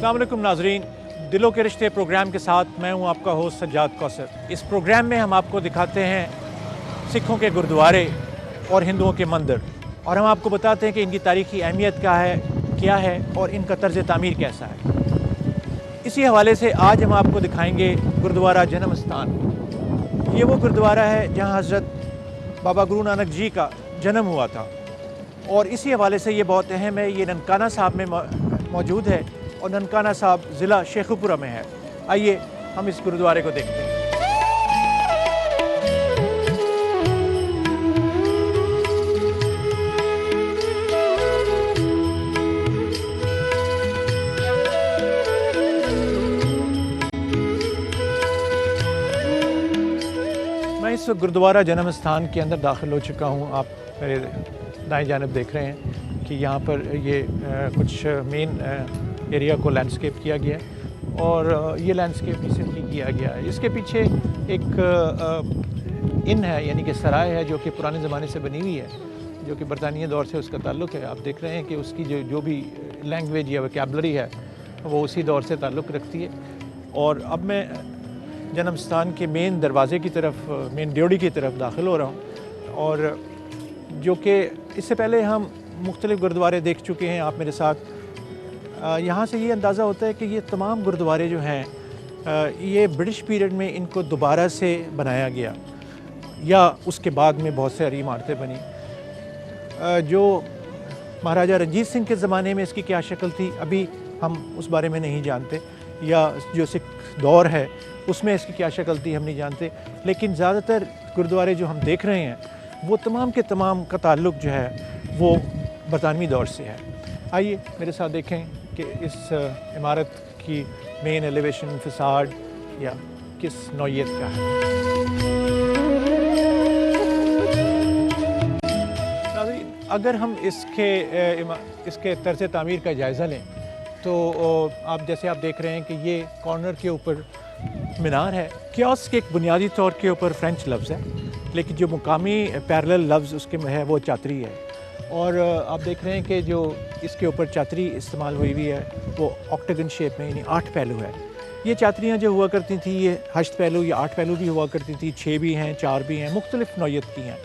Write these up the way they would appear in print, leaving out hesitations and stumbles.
अस्सलाम वालेकुम नाजरीन, दिलों के रिश्ते प्रोग्राम के साथ मैं हूं आपका होस्ट सज्जाद कौसर। इस प्रोग्राम में हम आपको दिखाते हैं सिखों के गुरुद्वारे और हिंदुओं के मंदिर, और हम आपको बताते हैं कि इनकी तारीखी अहमियत क्या है और इनका तर्ज तामीर कैसा है। इसी हवाले से आज हम आपको दिखाएंगे गुरुद्वारा जन्म स्थान। ये वो गुरुद्वारा है जहाँ हज़रत बाबा गुरु नानक जी का जन्म हुआ था, और इसी हवाले से ये बहुत अहम है। ये ननकाना साहब में मौजूद है और ननकाना साहब ज़िला शेखुपुरा में है। आइए हम इस गुरुद्वारे को देखते हैं। मैं इस गुरुद्वारा जन्म स्थान के अंदर दाखिल हो चुका हूँ। आप मेरे दाएं जानब देख रहे हैं कि यहाँ पर ये कुछ मेन एरिया को लैंडस्केप किया गया है, और ये लैंडस्केप रिसेंटली किया गया है। इसके पीछे एक इन है, यानी कि सराय है, जो कि पुराने ज़माने से बनी हुई है, जो कि बरतानिया दौर से उसका ताल्लुक़ है। आप देख रहे हैं कि उसकी जो भी लैंग्वेज या वोकैबलरी है वो उसी दौर से ताल्लुक़ रखती है। और अब मैं जन्म स्थान के मेन दरवाज़े की तरफ, मेन ड्योढ़ी की तरफ दाखिल हो रहा हूँ, और जो कि इससे पहले हम मुख्तलिफ़ गुरुद्वारे देख चुके हैं आप मेरे साथ। यहाँ से ये अंदाज़ा होता है कि ये तमाम गुरुद्वारे जो हैं ये ब्रिटिश पीरियड में इनको दोबारा से बनाया गया, या उसके बाद में बहुत सारी इमारतें बनी। जो महाराजा रंजीत सिंह के ज़माने में इसकी क्या शक्ल थी अभी हम उस बारे में नहीं जानते, या जो सिख दौर है उसमें इसकी क्या शक्ल थी हम नहीं जानते। लेकिन ज़्यादातर गुरुद्वारे जो हम देख रहे हैं वो तमाम के तमाम का ताल्लुक़ जो है वो बरतानवी दौर से है। आइए मेरे साथ देखें कि इस इमारत की मेन एलिवेशन, फ़साड या किस नौइयत का है। अगर हम इसके तर्ज तामीर का जायज़ा लें तो आप जैसे आप देख रहे हैं कि ये कॉर्नर के ऊपर मीनार है। कियोस्क एक बुनियादी तौर के ऊपर फ्रेंच लफ्ज़ है, लेकिन जो मुकामी पैरेलल लफ्ज़ उसके में है वो चातरी है। और आप देख रहे हैं कि जो इसके ऊपर चातरी इस्तेमाल हुई हुई है वो ऑक्टागन शेप में, यानी 8 पहलू है। ये चातरियाँ जो हुआ करती थी ये 8 पहलू या 8 पहलू भी हुआ करती थी, 6 भी हैं, 4 भी हैं, मुख्तलिफ़ नौइयत की हैं।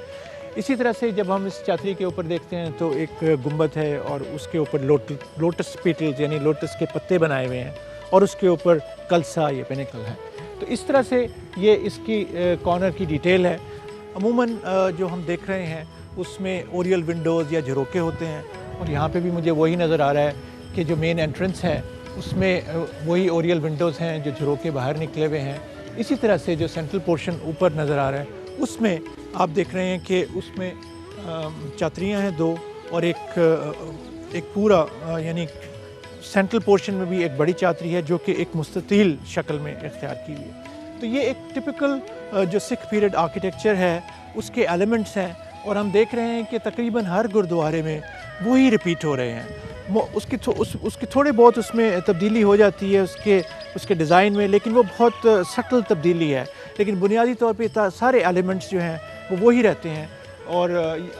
इसी तरह से जब हम इस चातरी के ऊपर देखते हैं तो एक गुंबद है, और उसके ऊपर लोटस पेटल्स यानी लोटस के पत्ते बनाए हुए हैं, और उसके ऊपर कलसा या पिनेकल है। तो इस तरह से ये इसकी कॉर्नर की डिटेल है। अमूमन जो हम देख रहे हैं उसमें ओरियल विंडोज़ या झरोके होते हैं, और यहाँ पे भी मुझे वही नज़र आ रहा है कि जो मेन एंट्रेंस है उसमें वही ओरियल विंडोज़ हैं, जो झरोके बाहर निकले हुए हैं। इसी तरह से जो सेंट्रल पोर्शन ऊपर नज़र आ रहा है उसमें आप देख रहे हैं कि उसमें चातरियाँ हैं 2, और एक पूरा यानी सेंट्रल पोर्शन में भी एक बड़ी चातरी है जो कि एक मुस्ततील शक्ल में इख्तियार की हुई है। तो ये एक टिपिकल जो सिख पीरियड आर्किटेक्चर है उसके एलिमेंट्स हैं, और हम देख रहे हैं कि तकरीबन हर गुरुद्वारे में वही रिपीट हो रहे हैं। उसकी थोड़े बहुत उसमें तब्दीली हो जाती है उसके डिज़ाइन में, लेकिन वो बहुत सटल तब्दीली है। लेकिन बुनियादी तौर पे सारे एलिमेंट्स जो हैं वो वही रहते हैं। और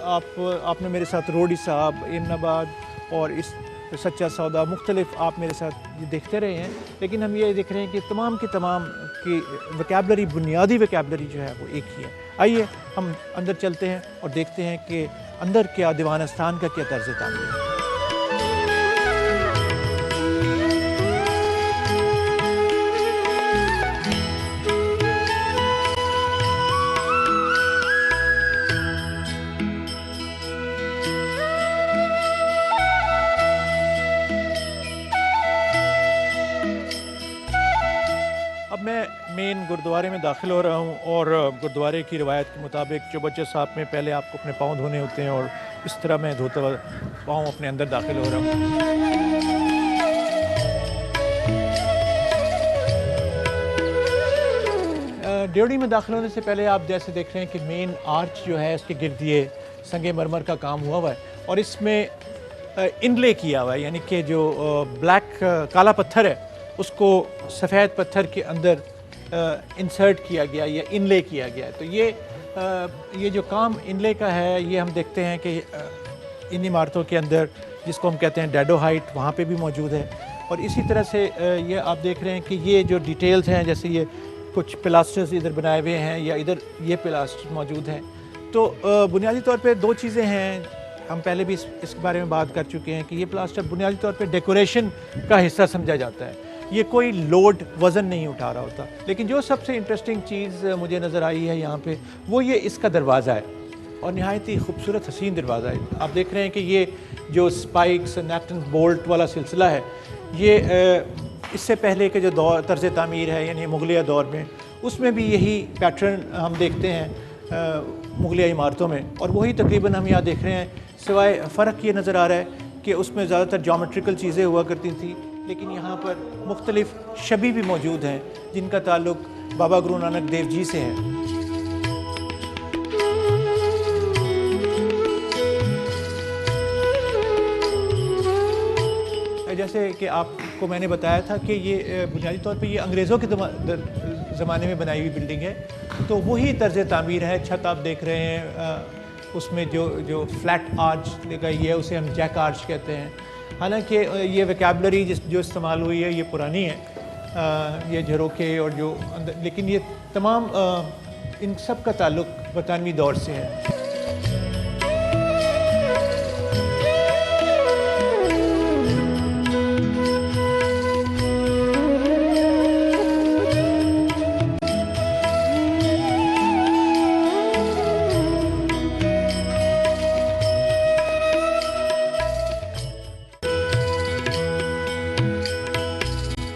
आपने मेरे साथ रोडी साहब, इमनाबाद और इस सच्चा सौदा मुख्तलिफ आप मेरे साथ ये देखते रहे हैं, लेकिन हम ये देख रहे हैं कि तमाम की वोकैबलरी, बुनियादी वोकैबलरी जो है वो एक ही है। आइए हम अंदर चलते हैं और देखते हैं कि अंदर क्या दीवान स्थान का क्या तर्ज तामीर है। अब मैं मेन गुरुद्वारे में दाखिल हो रहा हूँ, और गुरुद्वारे की रिवायत के मुताबिक चौबच्चा साहब में पहले आपको अपने पाँव धोने होते हैं, और इस तरह मैं धोता हुआ पाँव अपने अंदर दाखिल हो रहा हूँ। ड्योढ़ी में दाखिल होने से पहले आप जैसे देख रहे हैं कि मेन आर्च जो है उसके गिर्द ये संगे मरमर का काम हुआ हुआ है, और इसमें इनले किया हुआ है, यानी कि जो ब्लैक काला पत्थर है उसको सफ़ेद पत्थर के अंदर इंसर्ट किया गया या इनले किया गया। तो ये जो काम इनले का है ये हम देखते हैं कि इन इमारतों के अंदर जिसको हम कहते हैं डैडो हाइट, वहाँ पे भी मौजूद है। और इसी तरह से ये आप देख रहे हैं कि ये जो डिटेल्स हैं, जैसे ये कुछ पिलास्टर्स इधर बनाए हुए हैं या इधर ये पिलास्टर मौजूद हैं। तो बुनियादी तौर पे दो चीज़ें हैं, हम पहले भी इस बारे में बात कर चुके हैं कि ये प्लास्टर बुनियादी तौर पे डेकोरेशन का हिस्सा समझा जाता है, ये कोई लोड वज़न नहीं उठा रहा होता। लेकिन जो सबसे इंटरेस्टिंग चीज़ मुझे नज़र आई है यहाँ पे, वो ये इसका दरवाज़ा है और नहायत ही खूबसूरत हसीन दरवाज़ा है। आप देख रहे हैं कि ये जो स्पाइक्स नेट एंड बोल्ट वाला सिलसिला है, ये इससे पहले के जो दौर तर्ज़ तामीर है यानी मुग़लिया दौर में, उसमें भी यही पैटर्न हम देखते हैं मुग़लिया इमारतों में, और वही तकरीबन हम यहाँ देख रहे हैं। सिवाय फ़र्क ये नज़र आ रहा है कि उसमें ज़्यादातर ज्योमेट्रिकल चीज़ें हुआ करती थी, लेकिन यहाँ पर मुख्तलिफ़ शबी भी मौजूद हैं जिनका ताल्लुक़ बाबा गुरु नानक देव जी से है। जैसे कि आपको मैंने बताया था कि ये बुनियादी तौर पे ये अंग्रेज़ों के ज़माने में बनाई हुई बिल्डिंग है, तो वही तर्ज़ तामीर है। छत आप देख रहे हैं, उसमें जो फ्लैट आर्च लगाई है उसे हम जैक आर्च कहते हैं। हालांकि ये वोकैबुलरी जो इस्तेमाल हुई है ये पुरानी है, ये झरोखे और जो अंदर, लेकिन ये तमाम इन सब का ताल्लुक़ बरतानवी दौर से है।